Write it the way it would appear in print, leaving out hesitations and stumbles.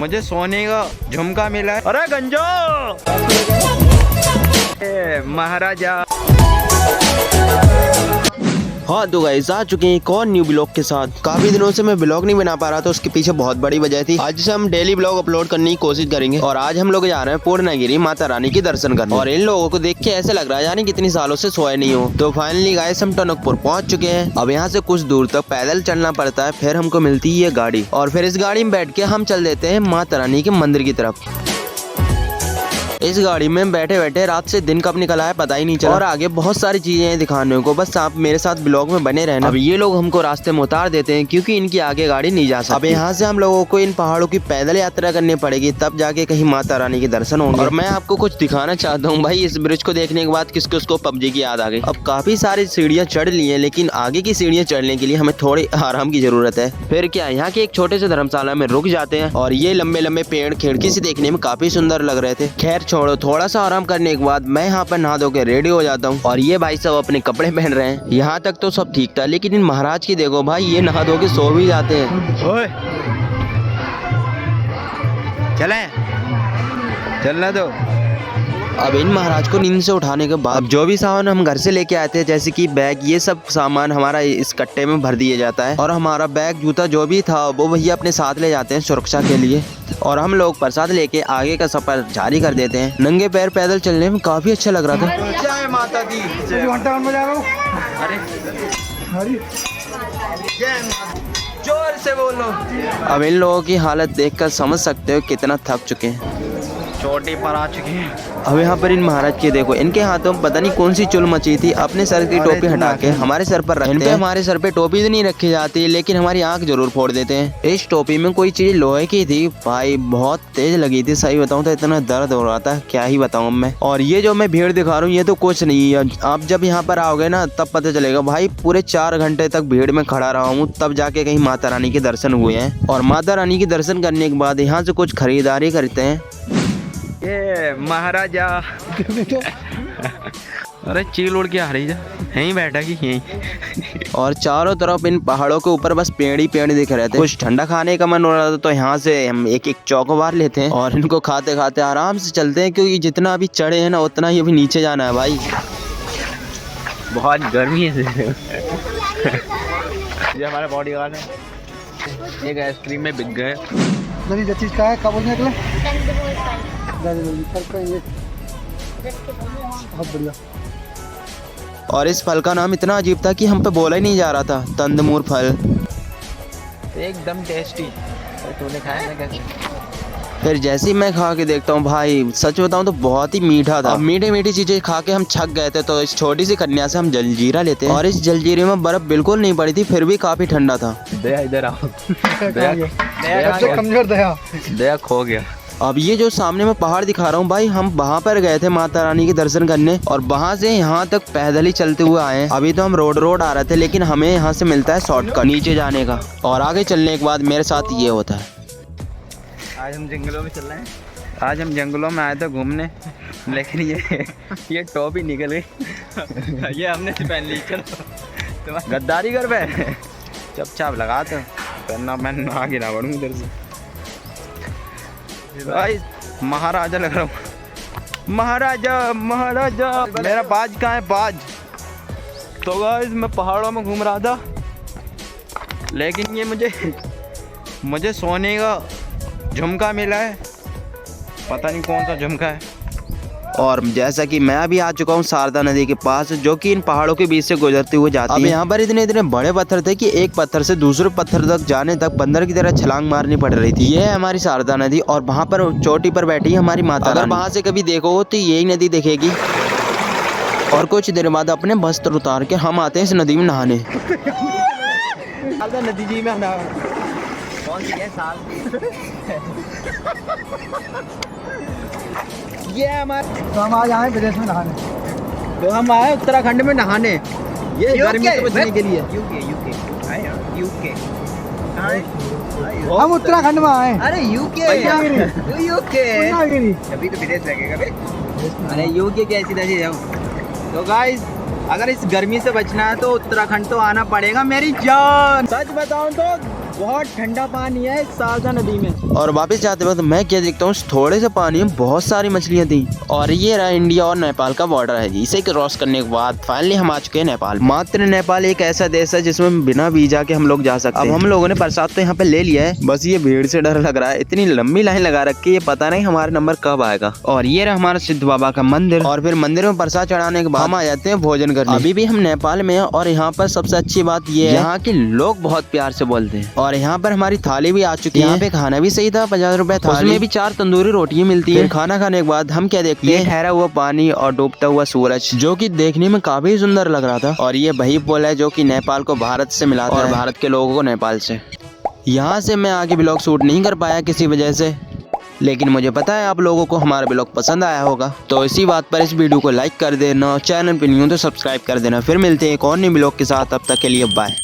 मुझे सोने का झुमका मिला है। अरे गंजो महाराजा। हाँ तो गाइस आ चुके हैं एक और न्यू ब्लॉग के साथ। काफी दिनों से मैं ब्लॉग नहीं बना पा रहा था, उसके पीछे बहुत बड़ी वजह थी। आज से हम डेली ब्लॉग अपलोड करने की कोशिश करेंगे और आज हम लोग जा रहे हैं पूर्णगिरी माता रानी के दर्शन करने। और इन लोगों को देख के ऐसे लग रहा है यानी कितनी सालों से सोए नहीं हो। तो फाइनली गाइस हम टनकपुर पहुंच चुके हैं। अब यहाँ से कुछ दूर तक पैदल चलना पड़ता है, फिर हमको मिलती है ये गाड़ी और फिर इस गाड़ी में बैठ के हम चल देते हैं माता रानी के मंदिर की तरफ। इस गाड़ी में बैठे बैठे रात से दिन कब निकला है पता ही नहीं चला और आगे बहुत सारी चीजें हैं दिखाने को, बस आप मेरे साथ ब्लॉग में बने रहना। अब ये लोग हमको रास्ते में उतार देते हैं क्योंकि इनकी आगे गाड़ी नहीं जा सकती। अब यहाँ से हम लोगों को इन पहाड़ों की पैदल यात्रा करनी पड़ेगी, तब जाके कहीं माता रानी के दर्शन होंगे। और मैं आपको कुछ दिखाना चाहता हूँ भाई, इस ब्रिज को देखने के बाद किसको उसको पबजी की याद आ गई। अब काफी सारी सीढ़ियाँ चढ़ ली है, लेकिन आगे की सीढ़ियाँ चढ़ने के लिए हमें थोड़ी आराम की जरूरत है। फिर क्या यहाँ के एक छोटे से धर्मशाला में रुक जाते हैं और ये लंबे लंबे पेड़ खिड़की से देखने में काफी सुंदर लग रहे थे। खैर छोड़ो, थोड़ा सा आराम करने के बाद मैं यहाँ पर नहा धो के रेडी हो जाता हूँ और ये भाई सब अपने कपड़े पहन रहे हैं। यहाँ तक तो सब ठीक था, लेकिन इन महाराज की देखो भाई, ये नहा धो के सो भी जाते हैं। ओए चलें, चलना दो। अब इन महाराज को नींद से उठाने के बाद जो भी सामान हम घर से लेके आए थे, जैसे कि बैग, ये सब सामान हमारा इस कट्टे में भर दिया जाता है और हमारा बैग जूता जो भी था वो भैया अपने साथ ले जाते हैं सुरक्षा के लिए। और हम लोग प्रसाद लेके आगे का सफर जारी कर देते हैं। नंगे पैर पैदल चलने में काफी अच्छा लग रहा था। जय माता दी। जोर से बोलो। अब इन लोगों की हालत देखकर समझ सकते हो कितना थक चुके हैं, चोटी पर आ चुके हैं। अब यहाँ पर इन महाराज के देखो, इनके हाथों में पता नहीं कौन सी चुल मची थी, अपने सर की टोपी हटा के हमारे सर पर रखते हैं। हमारे सर पे टोपी तो नहीं रखी जाती, लेकिन हमारी आंख जरूर फोड़ देते हैं। इस टोपी में कोई चीज लोहे की थी भाई, बहुत तेज लगी थी। सही बताऊं तो इतना दर्द हो रहा था, क्या ही बताऊं मैं। और ये जो मैं भीड़ दिखा रहा हूँ ये तो कुछ नहीं है, आप जब यहाँ पर आओगे ना तब पता चलेगा भाई। पूरे 4 घंटे तक भीड़ में खड़ा रहा हूँ, तब जाके कहीं माता रानी के दर्शन हुए हैं। और माता रानी के दर्शन करने के बाद यहाँ से कुछ खरीदारी करते हैं। ये महाराजा। अरे चील उड़ के आ रही जा, यहीं बैठा कि यहीं। और चारों तरफ इन पहाड़ों के ऊपर बस पेड़ ही पेड़ दिख रहे थे। कुछ ठंडा खाने का मन हो रहा था तो यहाँ से हम एक एक चौकोबार लेते हैं और इनको खाते खाते आराम से चलते हैं, क्योंकि जितना अभी चढ़े हैं ना उतना ही अभी नीचे जाना है भाई। बहुत गर्मी है। ये हमारे बॉडी गार्ड है, एक आइसक्रीम में बिक गए। चीज का है कब निकले बहुत बढ़िया। और इस फल का नाम इतना अजीब था कि हम पे बोला ही नहीं जा रहा था, तंदमूर फल। एकदम टेस्टी। तूने खाया ना कैसे? फिर जैसे ही मैं खा के देखता हूँ भाई, सच बताऊँ तो बहुत ही मीठा था। मीठी मीठी चीजें खा के हम छक गए थे, तो इस छोटी सी कन्या से हम जलजीरा लेते हैं और इस जलजीरे में बर्फ बिल्कुल नहीं पड़ी थी, फिर भी काफी ठंडा था। दया इधर आओ। सबसे कमजोर दया खो गया। अब ये जो सामने मैं पहाड़ दिखा रहा हूँ भाई, हम वहाँ पर गए थे माता रानी के दर्शन करने और वहाँ से यहाँ तक पैदल ही चलते हुए आए। अभी तो हम रोड आ रहे थे, लेकिन हमें यहाँ से मिलता है शॉर्टकट नीचे जाने का। और आगे चलने के बाद मेरे साथ ये होता है। आज हम जंगलों में चल रहे हैं। आज हम जंगलों में आए थे घूमने, लेकिन ये टोपी निकल गई। ये हमने पहन ली। चलो गद्दारी कर पे चुपचाप लगा तो करना, मैं आगे ना बढ़ूँ इधर से। भाई महाराजा लग रहा हूँ। महाराजा महाराजा। मेरा बाज कहाँ है? बाज। तो गाइस मैं पहाड़ों में घूम रहा था, लेकिन ये मुझे सोने का झुमका मिला है, पता नहीं कौन सा झुमका है। और जैसा कि मैं अभी आ चुका हूँ शारदा नदी के पास, जो कि इन पहाड़ों के बीच से गुजरते हुए जाती है। अब यहाँ पर इतने इतने बड़े पत्थर थे कि एक पत्थर से दूसरे पत्थर तक जाने तक बंदर की तरह छलांग मारनी पड़ रही थी। ये है हमारी शारदा नदी और वहाँ पर चोटी पर बैठी हमारी माता। अगर वहाँ से कभी देखो तो यही नदी दिखेगी। और कुछ देर बाद अपने वस्त्र उतार के हम आते हैं इस नदी में नहाने। नदी जी में कौन सी है साल? ये हमारे तो हम आज आए विदेश में नहाने। तो हम आए उत्तराखंड में नहाने, ये गर्मी से बचने के लिए। यूके हम उत्तराखंड में आए। अरे यूके अभी तो विदेश लगेगा बे। अरे यूके की ऐसी तैसी जाओ। तो गाइस अगर इस गर्मी से बचना है तो उत्तराखंड तो आना पड़ेगा मेरी जान। सच बताऊं तो बहुत ठंडा पानी है इस शारजा नदी में। और वापस जाते वक्त मैं क्या देखता हूँ, थोड़े से पानी में बहुत सारी मछलियाँ थी। और ये रहा इंडिया और नेपाल का बॉर्डर है जी। इसे क्रॉस करने के बाद फाइनली हम आ चुके हैं नेपाल। मात्र नेपाल एक ऐसा देश है जिसमें बिना वीजा के हम लोग जा सकते हैं। अब हम लोगों ने प्रसाद तो यहाँ पे ले लिया है, बस ये भीड़ से डर लग रहा है। इतनी लंबी लाइन लगा रखी है, ये पता नहीं हमारा नंबर कब आएगा। और ये रहा हमारा सिद्ध बाबा का मंदिर। और फिर मंदिर में प्रसाद चढ़ाने के बाद हम आ जाते हैं भोजन करने। अभी भी हम नेपाल में हैं और यहाँ पर सबसे अच्छी बात ये है यहाँ के लोग बहुत प्यार से बोलते हैं। और यहाँ पर हमारी थाली भी आ चुकी है। यहाँ पे खाना भी सही था, 50 रुपए था। उसमें भी 4 तंदूरी रोटियां मिलती है। खाना खाने के बाद हम क्या देखते हैं, ठहरा हुआ पानी और डूबता हुआ सूरज, जो कि देखने में काफी सुंदर लग रहा था। और ये वही पुल है जो कि नेपाल को भारत से मिलाता है और भारत के लोगों को नेपाल से। यहाँ से मैं आगे ब्लॉग शूट नहीं कर पाया किसी वजह से, लेकिन मुझे पता है आप लोगों को हमारा ब्लॉग पसंद आया होगा। तो इसी बात पर इस वीडियो को लाइक कर देना, चैनल पे न्यू तो सब्सक्राइब कर देना। फिर मिलते हैं एक और नए ब्लॉग के साथ, तब तक के लिए बाय।